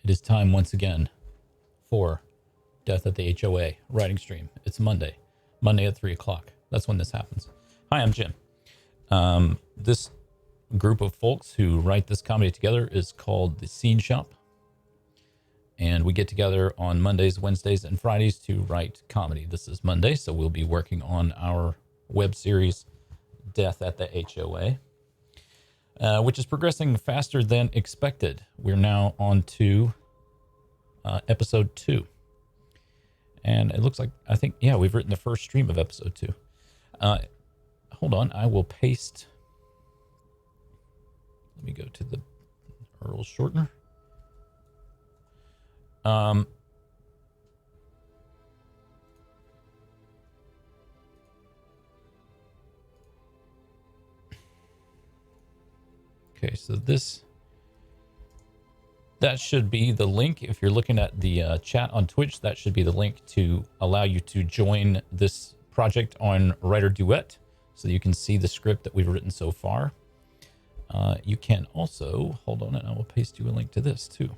It is time once again for Death at the HOA writing stream. It's Monday at 3 o'clock. That's when this happens. Hi, I'm Jim. This group of folks who write this comedy together is called the Scene Shop. And we get together on Mondays, Wednesdays, and Fridays to write comedy. This is Monday, so we'll be working on our web series, Death at the HOA, which is progressing faster than expected. We're now on to episode 2. And it looks like, we've written the first stream of episode 2. Hold on, I will paste. Let me go to the URL shortener. Okay, so that should be the link. If you're looking at the chat on Twitch, that should be the link to allow you to join this project on Writer Duet, so you can see the script that we've written so far. You can also, hold on, and I will paste you a link to this too.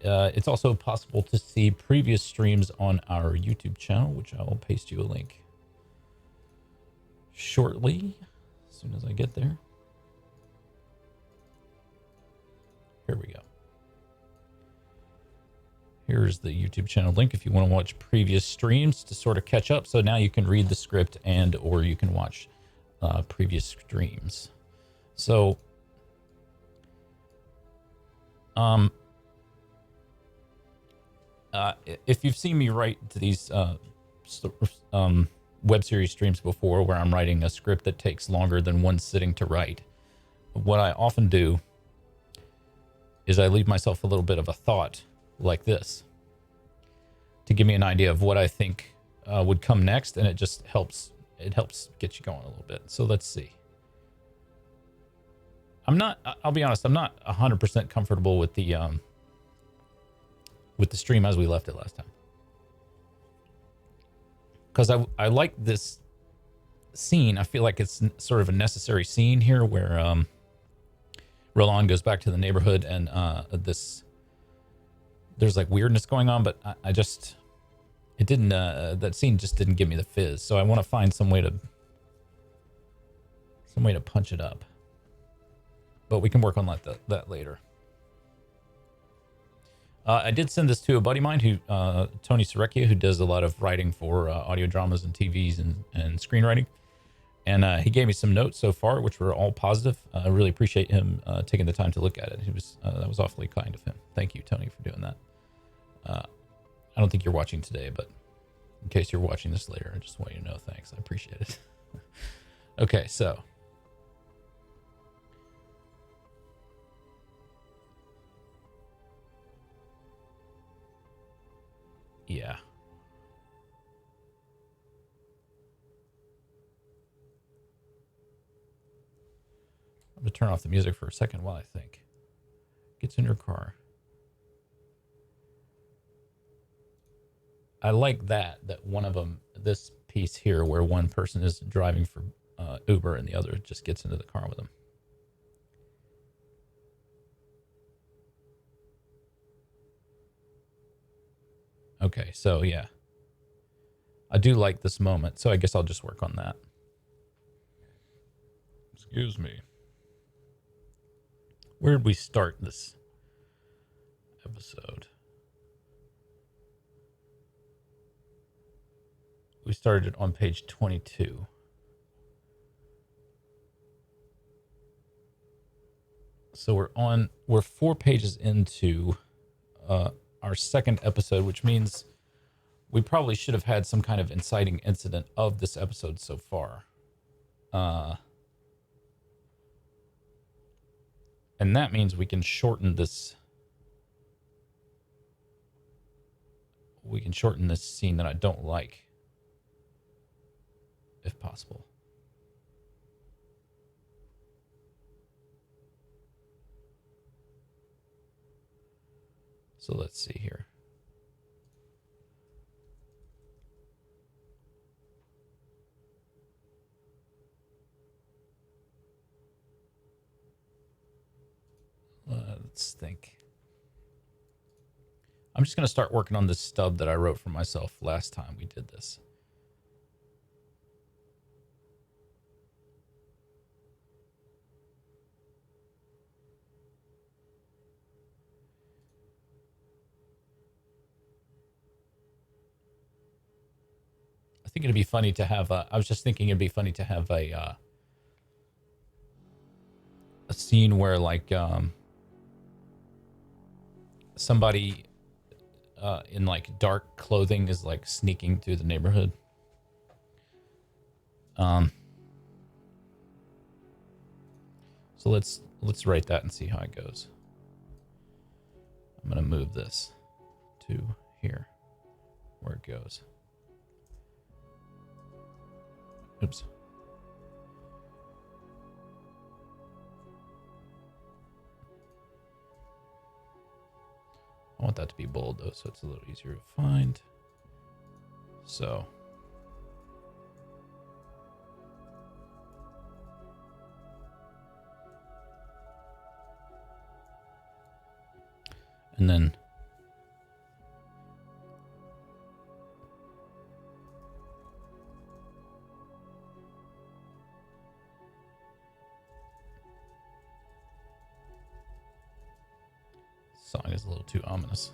It's also possible to see previous streams on our YouTube channel, which I will paste you a link shortly, as soon as I get there. Here we go. Here's the YouTube channel link if you want to watch previous streams to sort of catch up. So now you can read the script and or you can watch previous streams. So if you've seen me write to these web series streams before, where I'm writing a script that takes longer than one sitting to write, what I often do is I leave myself a little bit of a thought like this to give me an idea of what I think would come next, and it just helps. It helps get you going a little bit. So let's see. I'll be honest, I'm not 100% comfortable with the stream as we left it last time, because I like this scene. I feel like it's sort of a necessary scene here where Roland goes back to the neighborhood and there's like weirdness going on, but it didn't, that scene just didn't give me the fizz. So I want to find some way to punch it up, but we can work on that later. I did send this to a buddy of mine who, Tony Serecchia, who does a lot of writing for audio dramas and TVs and screenwriting. And he gave me some notes so far, which were all positive. I really appreciate him taking the time to look at it. That was awfully kind of him. Thank you, Tony, for doing that. I don't think you're watching today, but in case you're watching this later, I just want you to know, thanks. I appreciate it. Okay, so. Yeah. I'm going to turn off the music for a second while I think. Gets in your car. I like that one of them, this piece here where one person is driving for Uber and the other just gets into the car with them. Okay, so yeah. I do like this moment, so I guess I'll just work on that. Excuse me. Where did we start this episode? We started on page 22. So we're 4 pages into our second episode, which means we probably should have had some kind of inciting incident of this episode so far. And that means we can shorten this. We can shorten this scene that I don't like, if possible. So let's see here. Let's think. I'm just going to start working on this stub that I wrote for myself last time we did this. I think it'd be funny to have I was just thinking it'd be funny to have a scene where like somebody in like dark clothing is like sneaking through the neighborhood. So let's write that and see how it goes. I'm gonna move this to here where it goes. Oops. I want that to be bold though, so it's a little easier to find. So. And then song is a little too ominous.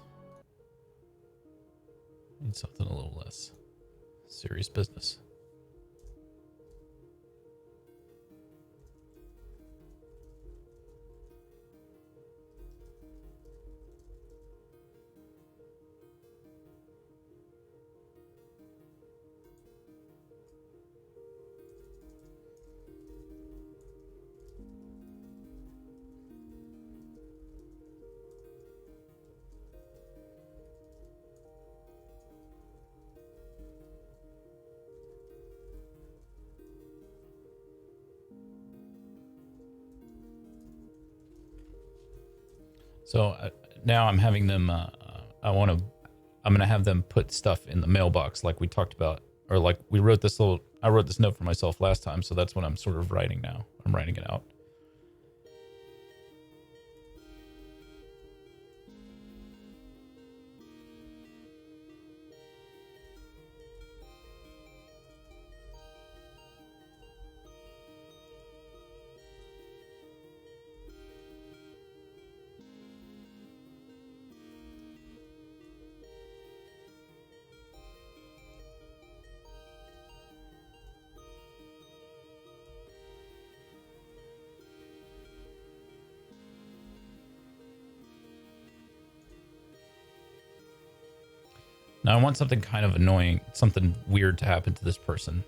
Need something a little less serious business. So now I'm having them, I'm going to have them put stuff in the mailbox like we talked about, or like we wrote this I wrote this note for myself last time. So that's what I'm sort of writing now. I'm writing it out. Now I want something kind of annoying, something weird to happen to this person.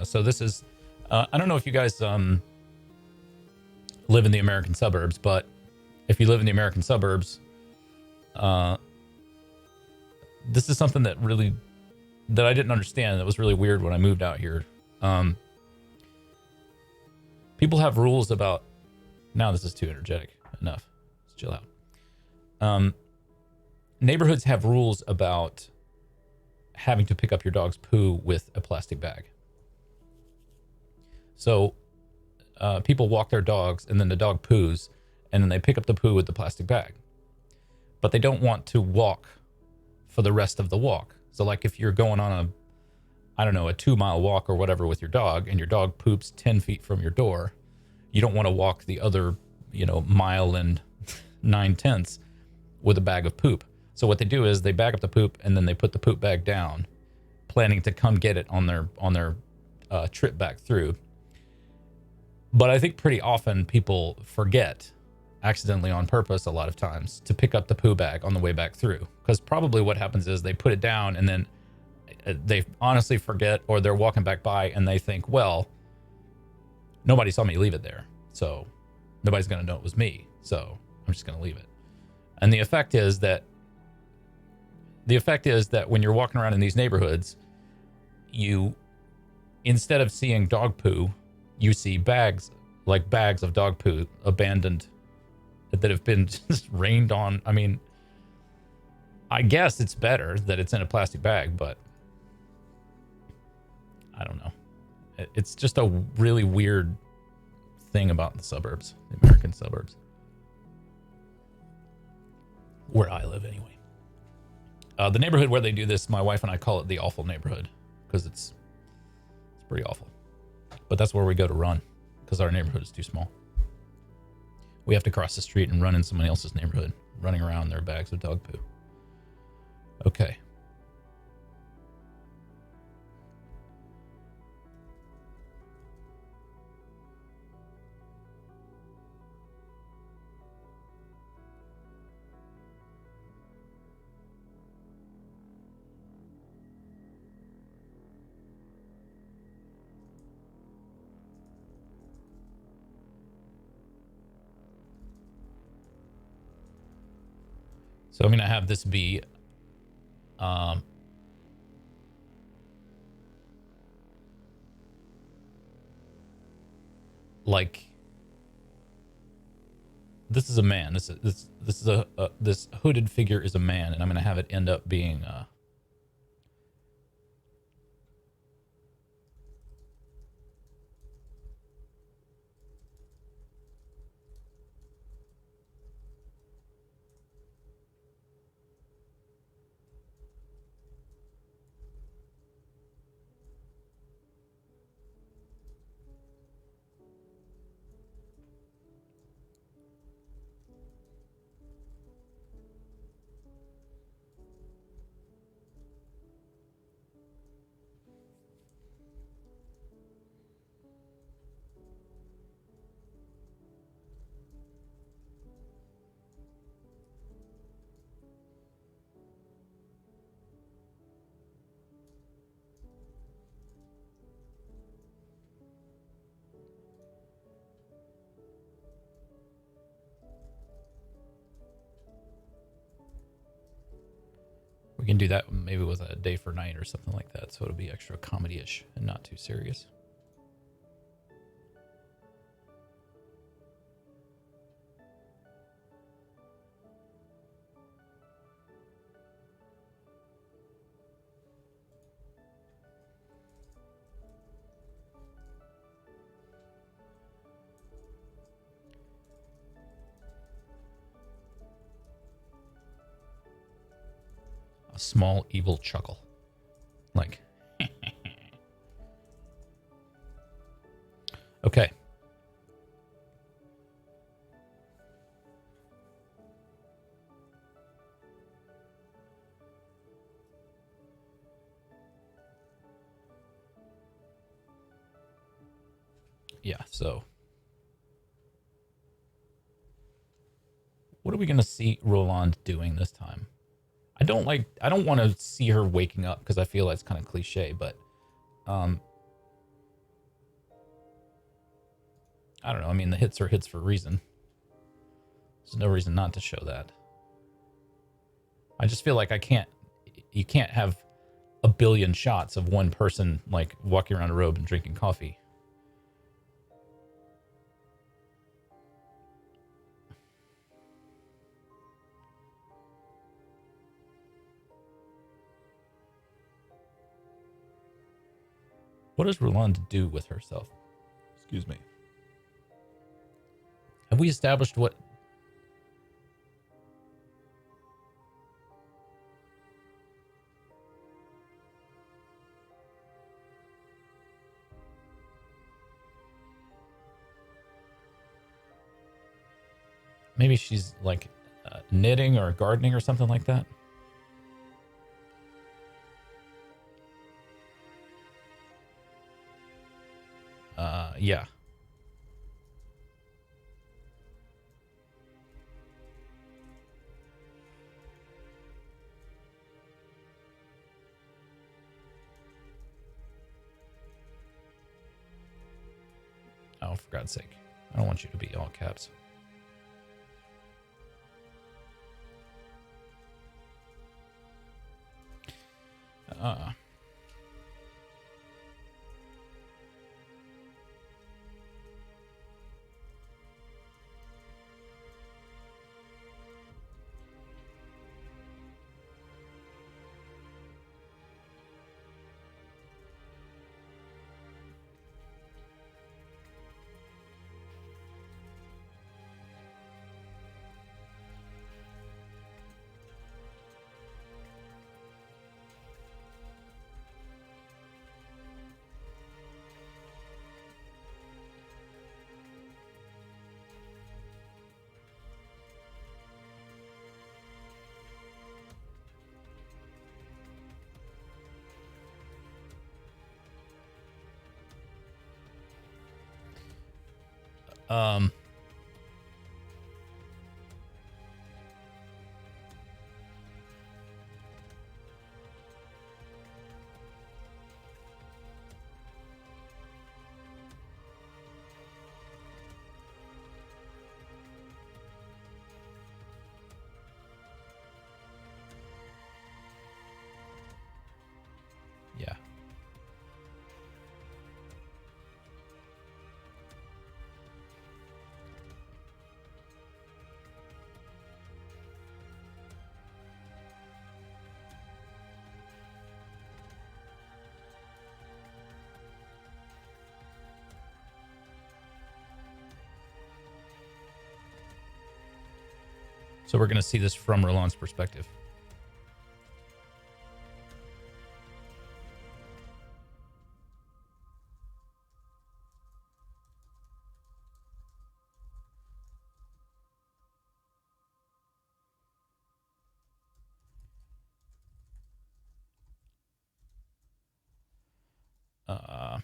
So this is, I don't know if you guys live in the American suburbs, but if you live in the American suburbs, this is something that I didn't understand. That was really weird when I moved out here. People have rules about, now this is too energetic. Enough. Let's chill out. Neighborhoods have rules about having to pick up your dog's poo with a plastic bag. So people walk their dogs and then the dog poos and then they pick up the poo with the plastic bag. But they don't want to walk for the rest of the walk. So like if you're going on a 2-mile walk or whatever with your dog and your dog poops 10 feet from your door, you don't want to walk the other, mile and 9/10 with a bag of poop. So what they do is they bag up the poop and then they put the poop bag down, planning to come get it on their trip back through. But I think pretty often people forget, accidentally on purpose a lot of times, to pick up the poo bag on the way back through. Because probably what happens is they put it down and then they honestly forget, or they're walking back by and they think, well, nobody saw me leave it there, so nobody's going to know it was me, so I'm just going to leave it. And the effect is that when you're walking around in these neighborhoods, you, instead of seeing dog poo, you see bags of dog poo abandoned that have been just rained on. I mean, I guess it's better that it's in a plastic bag, but I don't know. It's just a really weird thing about the suburbs, the American suburbs, where I live anyway. The neighborhood where they do this, my wife and I call it the awful neighborhood, because it's pretty awful. But that's where we go to run, because our neighborhood is too small. We have to cross the street and run in someone else's neighborhood, running around their bags of dog poo. Okay. So I'm going to have this be like, this is a man. This is a this hooded figure is a man, and I'm going to have it end up being we can do that maybe with a day for night or something like that, so it'll be extra comedy-ish and not too serious. A small evil chuckle, like okay. Yeah, so what are we going to see Roland doing this time? I don't want to see her waking up, because I feel that's kind of cliche, but I don't know. I mean, the hits are hits for a reason. There's no reason not to show that. I just feel like you can't have a billion shots of one person like walking around a road and drinking coffee. What does Roland do with herself? Excuse me. Have we established what? Maybe she's like knitting or gardening or something like that. Yeah. Oh, for God's sake. I don't want you to be all caps. Um, yeah. So we're going to see this from Roland's perspective. Uh,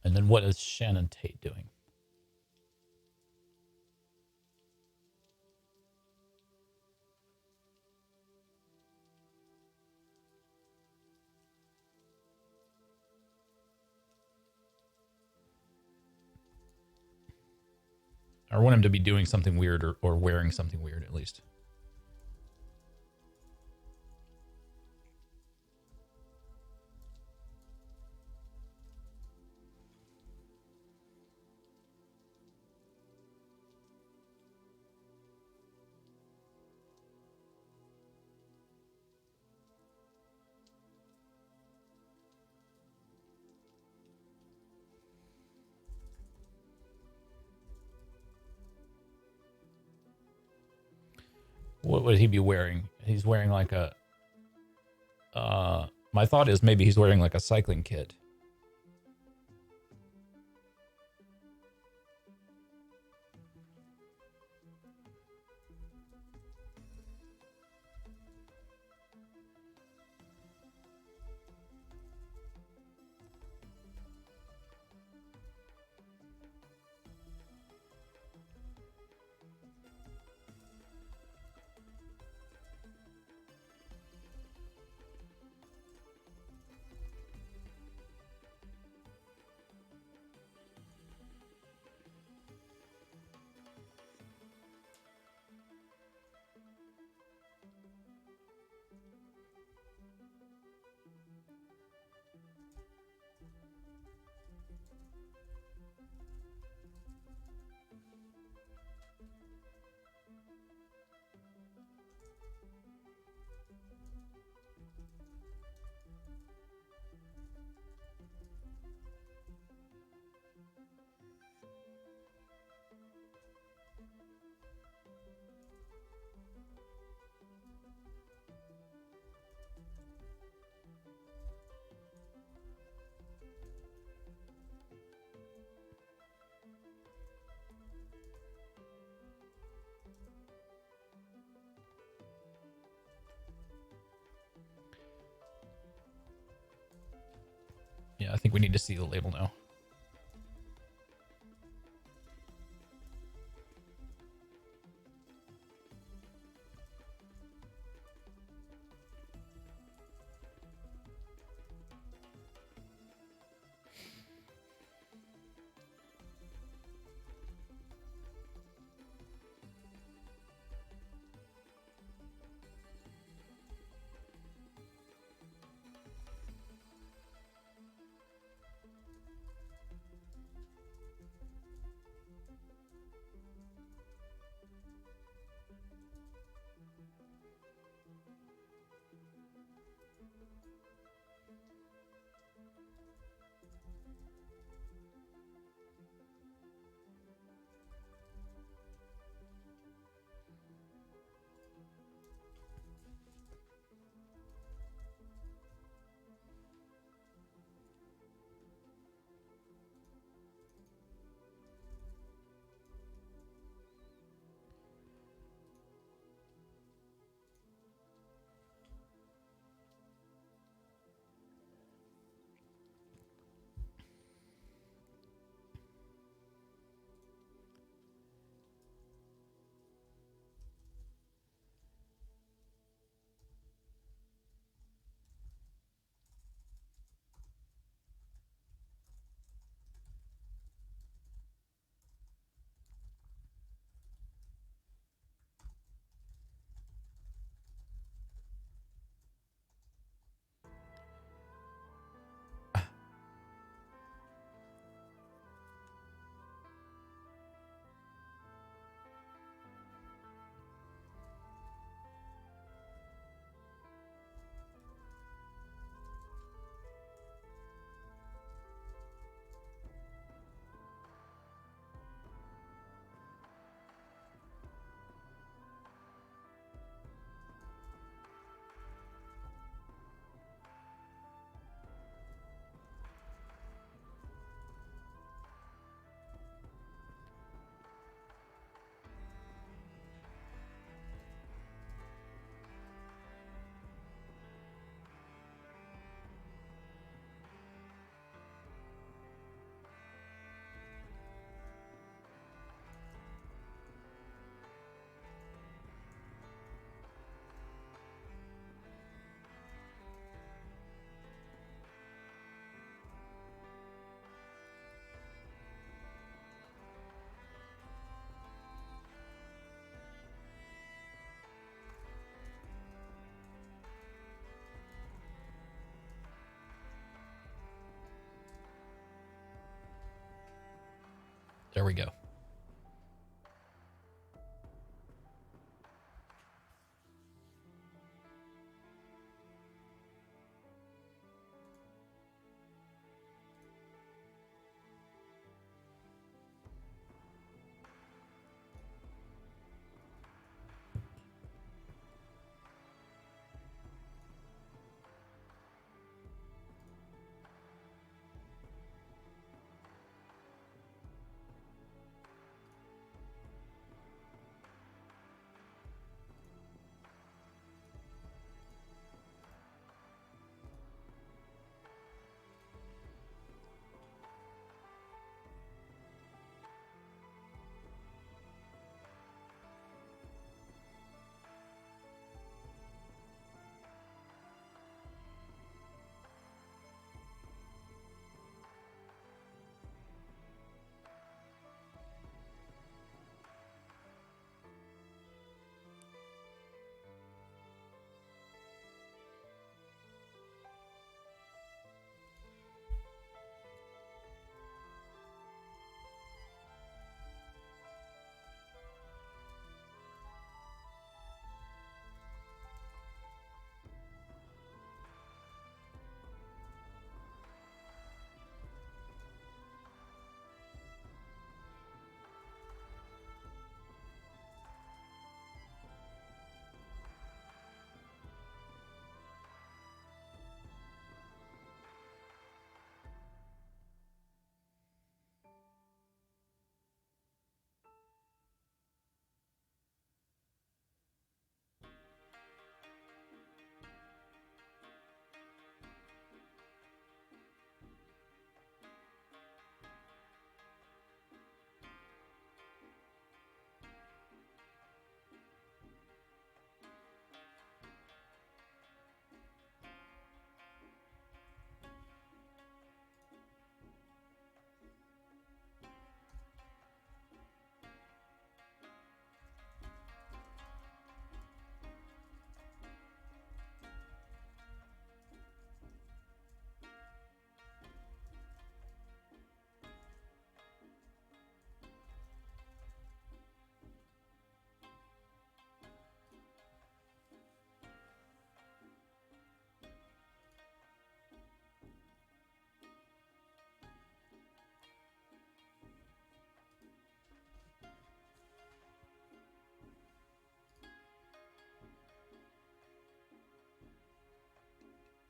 and then what is Shannon Tate doing? I want him to be doing something weird or wearing something weird at least. What would he be wearing? He's wearing like a... my thought is maybe he's wearing like a cycling kit. think we need to see the label now. There we go.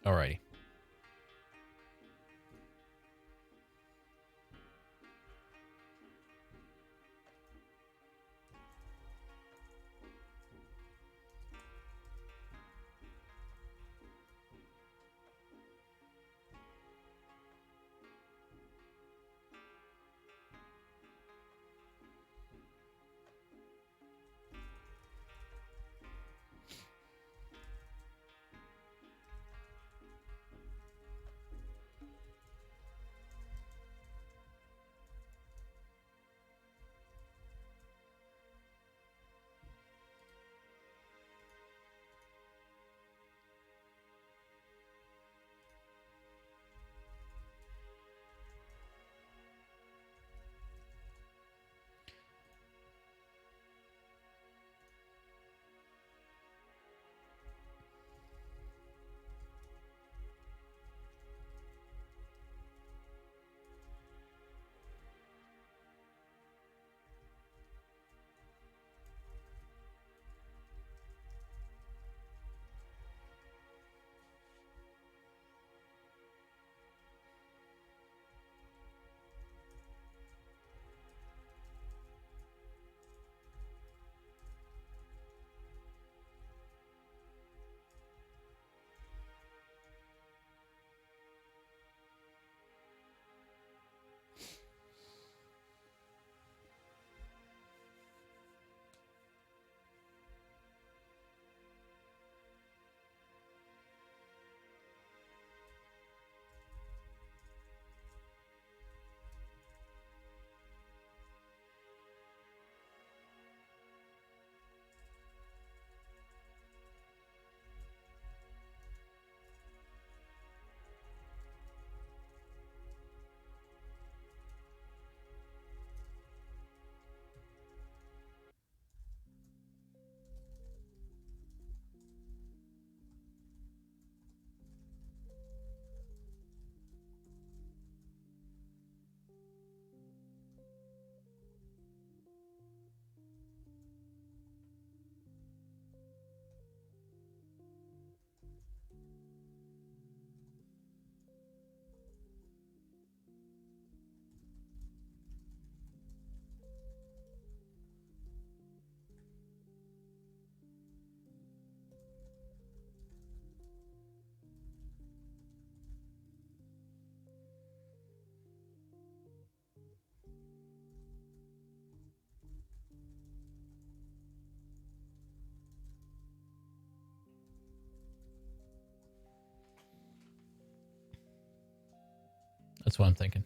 Alrighty. That's what I'm thinking.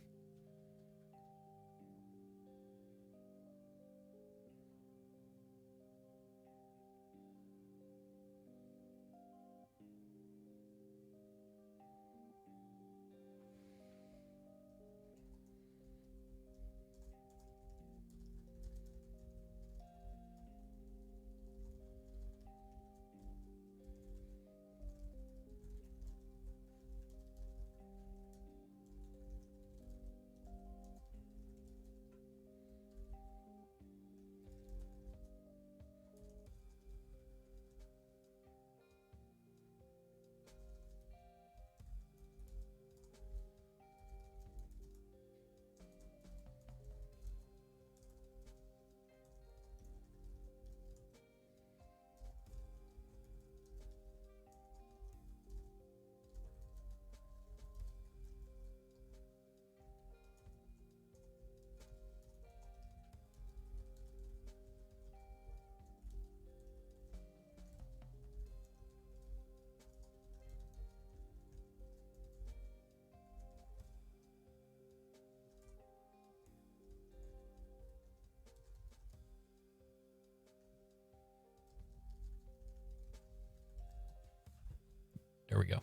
There we go.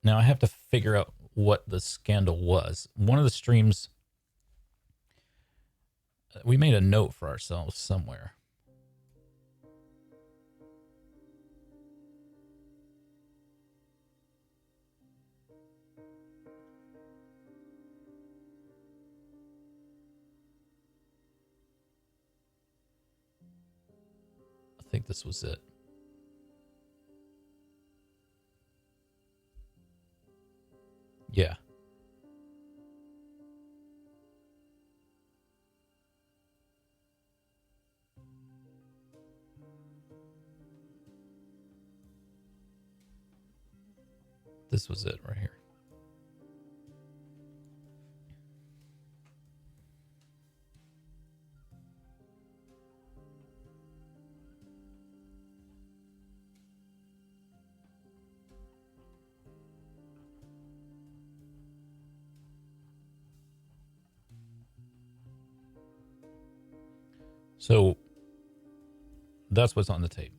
Now I have to figure out what the scandal was. One of the streams, we made a note for ourselves somewhere. think this was it. Yeah. This was it right here. So that's what's on the tape.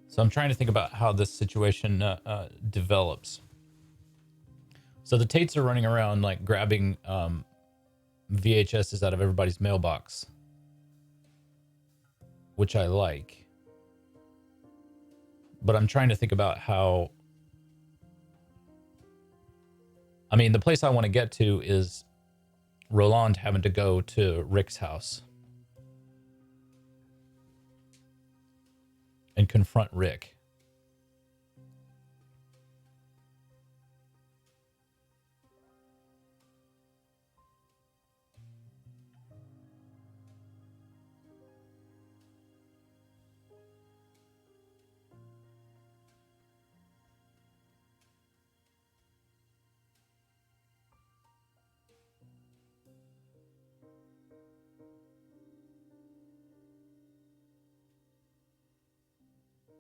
So I'm trying to think about how this situation develops. So the Tates are running around like grabbing VHSs out of everybody's mailbox, which I like. But I'm trying to think about how. I mean, the place I want to get to is Roland having to go to Rick's house and confront Rick.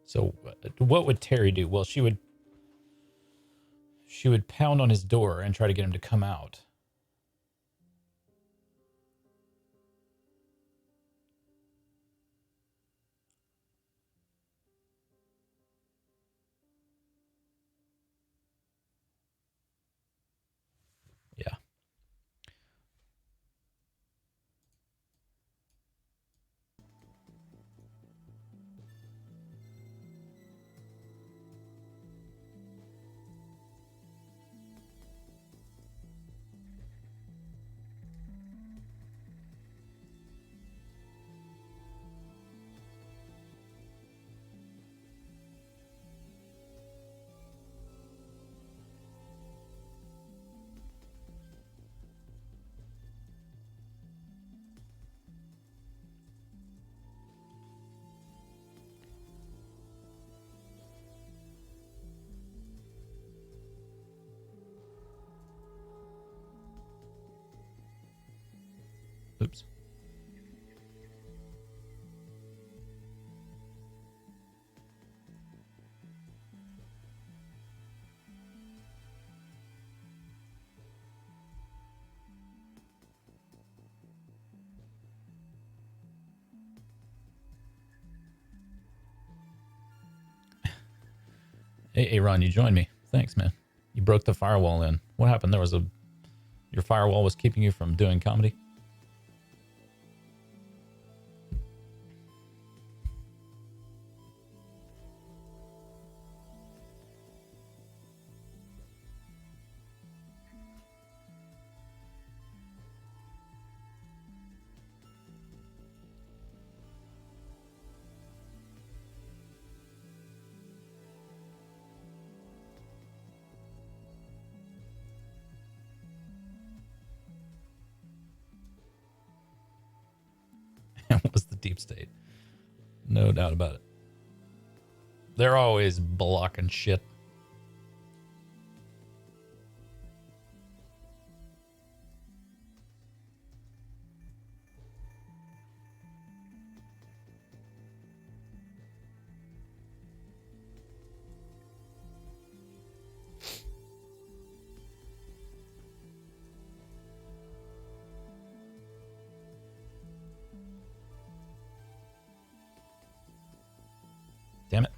So what would Terry do? Well, she would pound on his door and try to get him to come out. Yeah. Oops. Hey, Ron, you joined me. Thanks, man. You broke the firewall in. What happened? Your firewall was keeping you from doing comedy? It was the deep state. No doubt about it. They're always blocking shit. Damn it.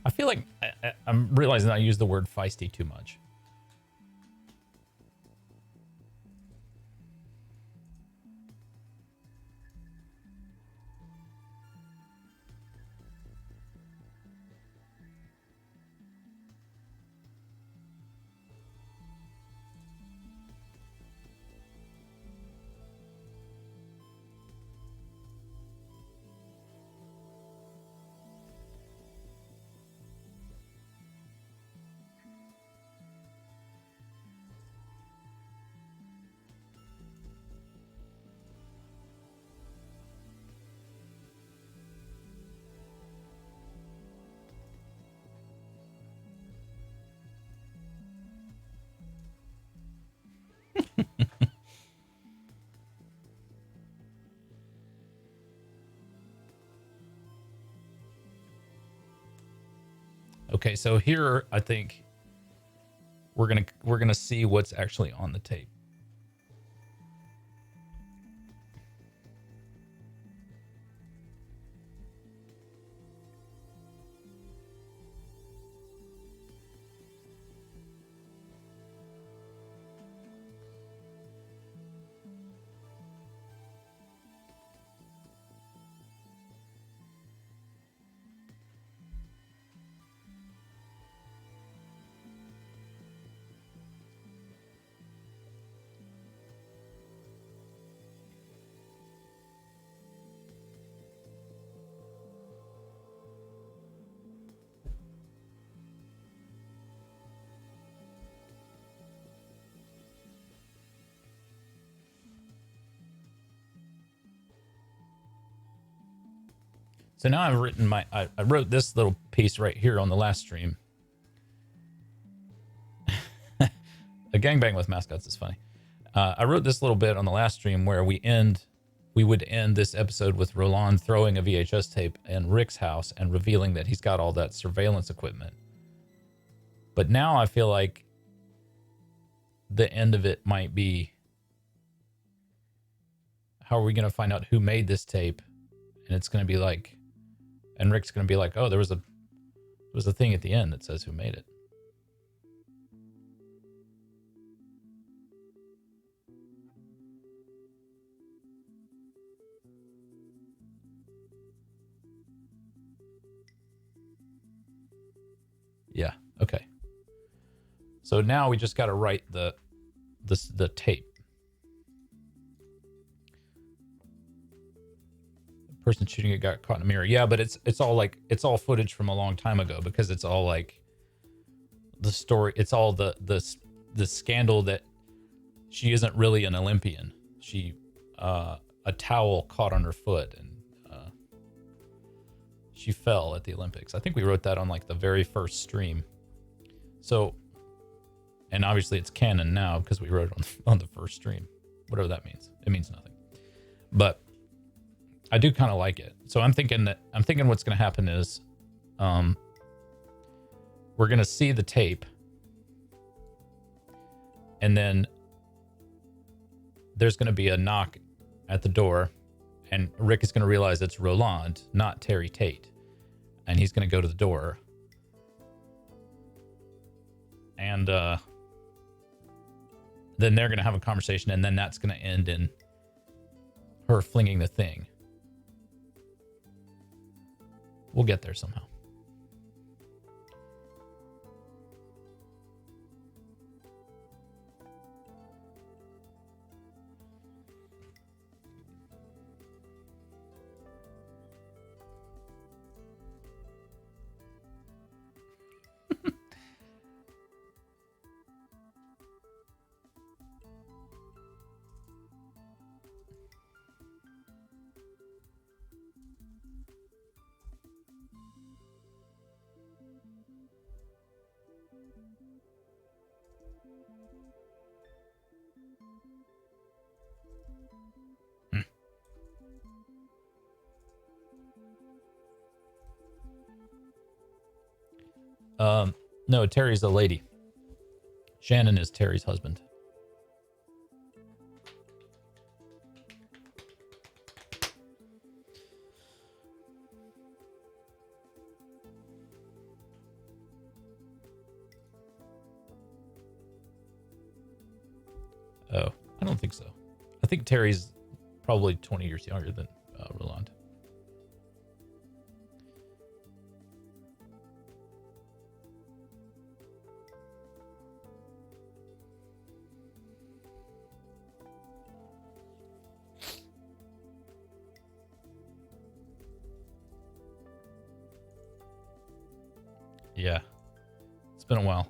I feel like I'm realizing I use the word feisty too much. Okay, so here I think we're gonna see what's actually on the tape. So now I've written I wrote this little piece right here on the last stream. A gangbang with mascots is funny. I wrote this little bit on the last stream where we end we would end this episode with Roland throwing a VHS tape in Rick's house and revealing that he's got all that surveillance equipment. But now I feel like the end of it might be, how are we going to find out who made this tape? And it's going to be like, and Rick's going to be like, oh, there was a thing at the end that says who made it. Yeah. Okay. So now we just got to write the tape. The person shooting it got caught in a mirror. Yeah, but it's all footage from a long time ago, because it's all like the story. It's all the scandal that she isn't really an Olympian. She a towel caught on her foot and she fell at the Olympics. I think we wrote that on like the very first stream. So, and obviously it's canon now because we wrote it on the first stream. Whatever that means. It means nothing. But I do kind of like it. So I'm thinking what's going to happen is we're going to see the tape, and then there's going to be a knock at the door, and Rick is going to realize it's Roland, not Terry Tate. And he's going to go to the door. And then they're going to have a conversation, and then that's going to end in her flinging the thing. We'll get there somehow. No, Terry's a lady. Shannon is Terry's husband. Oh, I don't think so. I think Terry's probably 20 years younger than Roland. Yeah, it's been a while.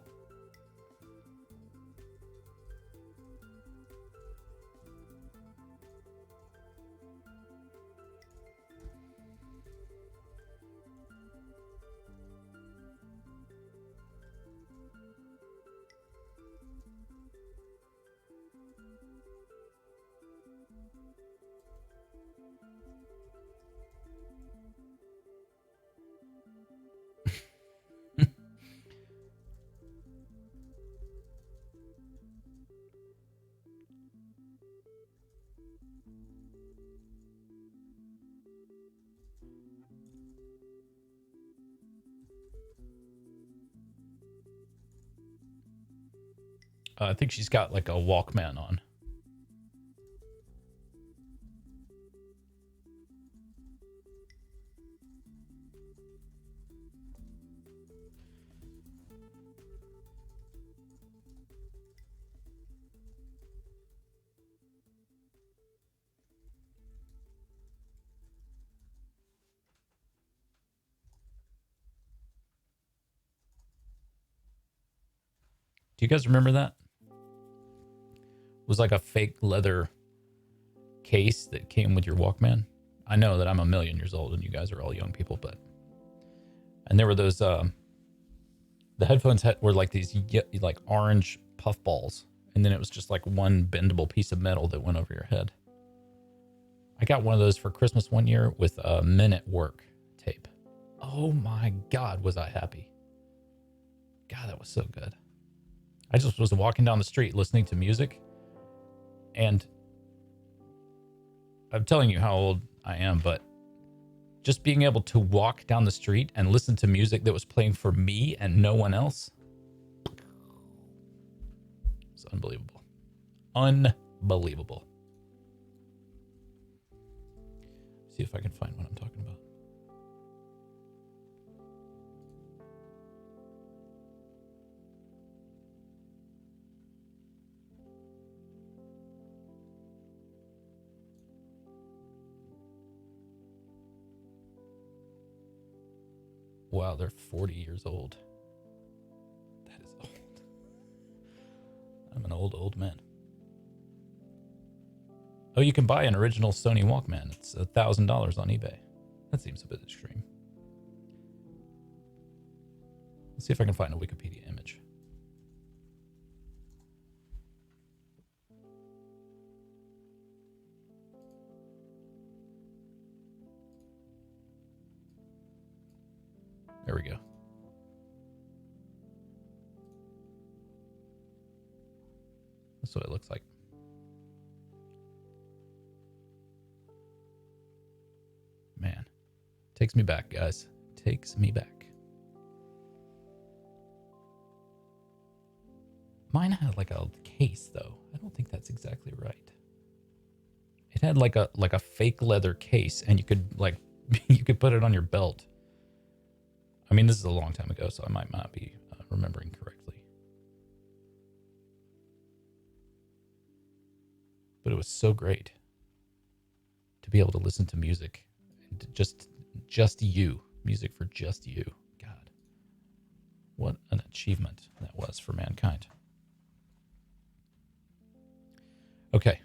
I think she's got like a Walkman on. Do you guys remember that? It was like a fake leather case that came with your Walkman. I know that I'm a million years old and you guys are all young people, and there were those, the headphones were like these like orange puff balls. And then it was just like one bendable piece of metal that went over your head. got one of those for Christmas one year with a Men at Work tape. Oh my God, was I happy. God, that was so good. I just was walking down the street listening to music, and I'm telling you how old I am, but just being able to walk down the street and listen to music that was playing for me and no one else, it's unbelievable. Unbelievable. See if I can find what I'm talking about. Wow, they're 40 years old. That is old. I'm an old man. Oh, you can buy an original Sony Walkman. It's $1,000 on eBay. That seems a bit extreme. Let's see if I can find a Wikipedia image. There we go. That's what it looks like. Man, takes me back, guys. Takes me back. Mine had like a case, though. I don't think that's exactly right. It had like a fake leather case, and you could you could put it on your belt. I mean, this is a long time ago, so I might not be remembering correctly. But it was so great to be able to listen to music, and to just you, music for just you. God, what an achievement that was for mankind. Okay.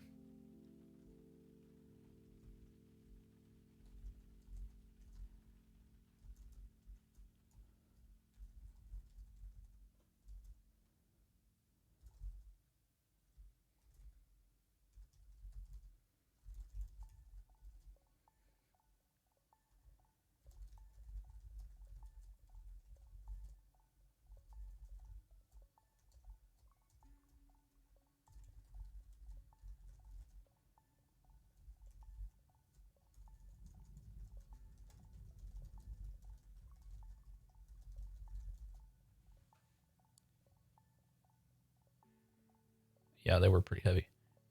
Yeah, they were pretty heavy.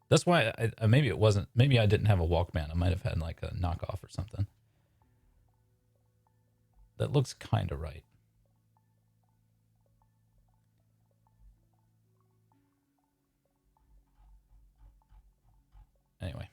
That's why maybe it wasn't. Maybe I didn't have a Walkman. I might have had like a knockoff or something. That looks kind of right. Anyway.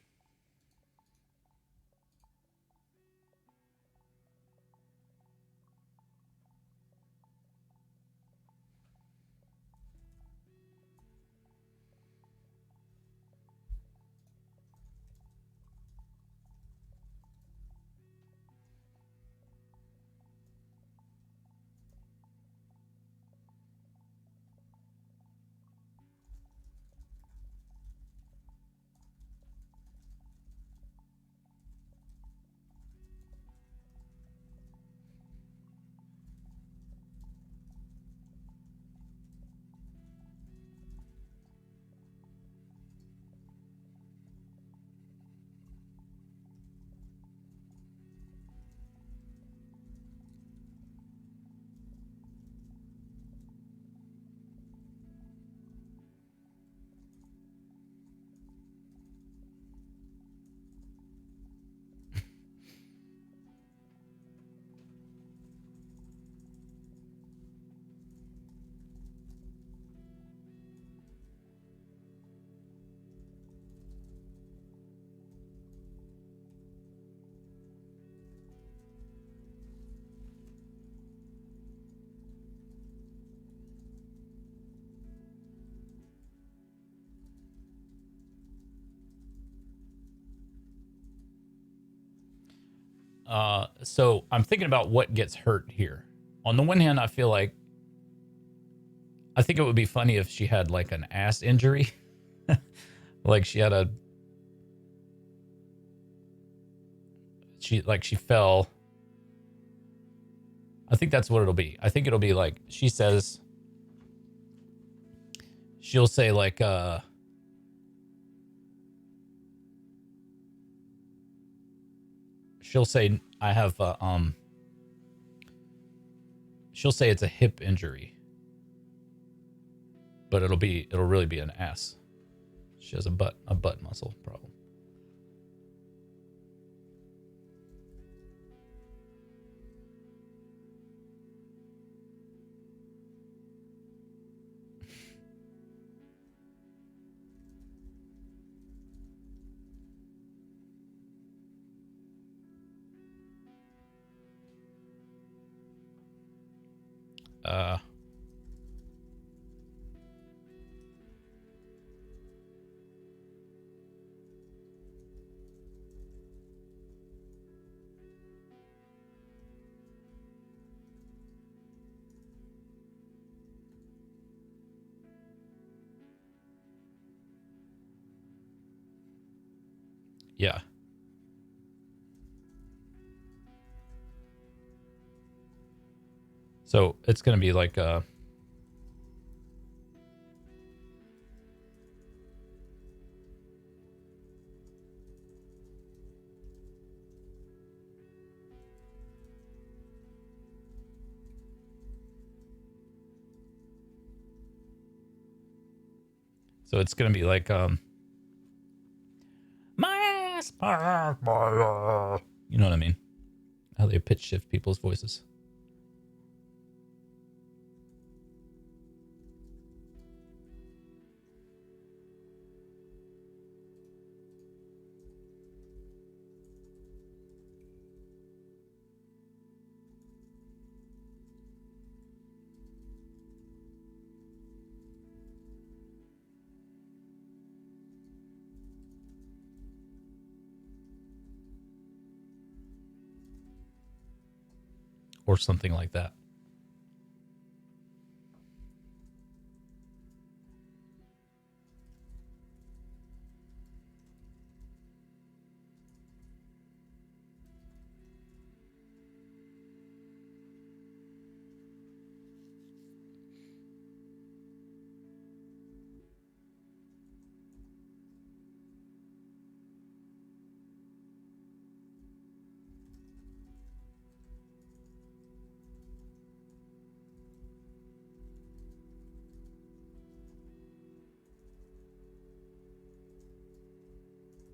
So I'm thinking about what gets hurt here. On the one hand, I think it would be funny if she had like an ass injury, like she had she fell. I think that's what it'll be. I think it'll be like she says. She'll say like she'll say I have she'll say it's a hip injury, but it'll really be an ass. She has a butt muscle problem. Yeah. So it's going to be like so it's going to be like my ass. You know what I mean? How they pitch shift people's voices. Or something like that.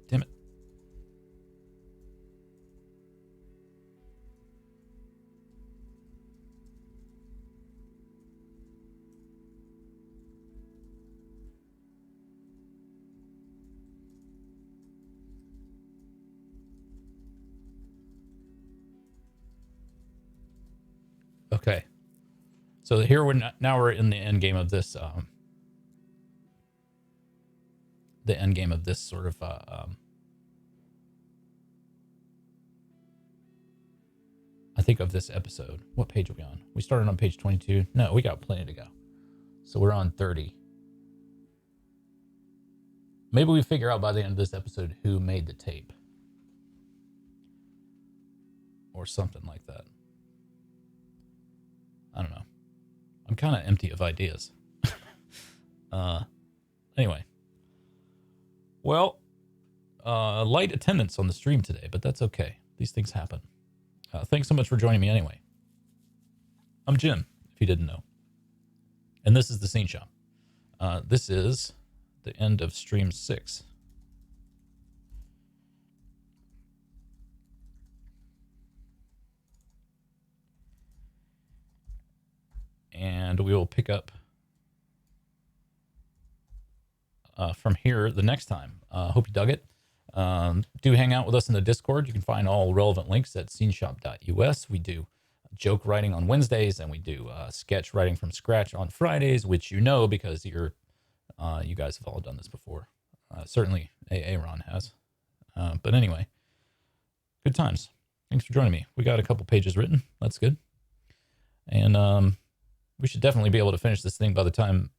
Damn it. Okay. So here now we're in the end game of this the end game of this sort of I think of this episode. What page are we on? We started on page 22. No, we got plenty to go. So we're on 30. Maybe we figure out by the end of this episode who made the tape. Or something like that. I don't know. I'm kind of empty of ideas. Anyway. Well, light attendance on the stream today, but that's okay. These things happen. Thanks so much for joining me anyway. I'm Jim, if you didn't know. And this is the Scene Shop. This is the end of stream 6. And we will pick up from here the next time. Hope you dug it. Do hang out with us in the Discord. You can find all relevant links at sceneshop.us. We do joke writing on Wednesdays, and we do sketch writing from scratch on Fridays, which you know because you guys have all done this before. Certainly Aaron has. But anyway, good times. Thanks for joining me. We got a couple pages written. That's good. And we should definitely be able to finish this thing by the time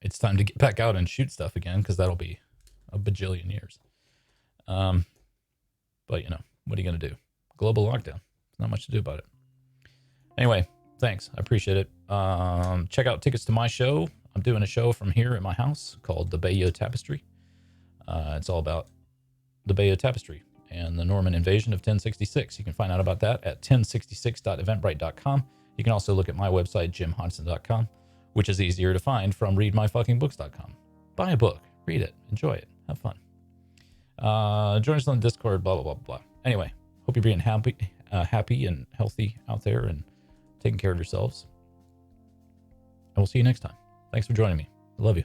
it's time to get back out and shoot stuff again, because that'll be a bajillion years. But you know, what are you going to do? global lockdown. There's not much to do about it. Anyway, thanks. I appreciate it. Check out tickets to my show. I'm doing a show from here at my house called the Bayeux Tapestry. It's all about the Bayeux Tapestry and the Norman invasion of 1066. You can find out about that at 1066.eventbrite.com. You can also look at my website, jimhodson.com, which is easier to find from readmyfuckingbooks.com. Buy a book, read it, enjoy it, have fun. Join us on Discord, blah, blah, blah, blah. Anyway, hope you're being happy and healthy out there and taking care of yourselves. And we'll see you next time. Thanks for joining me. I love you.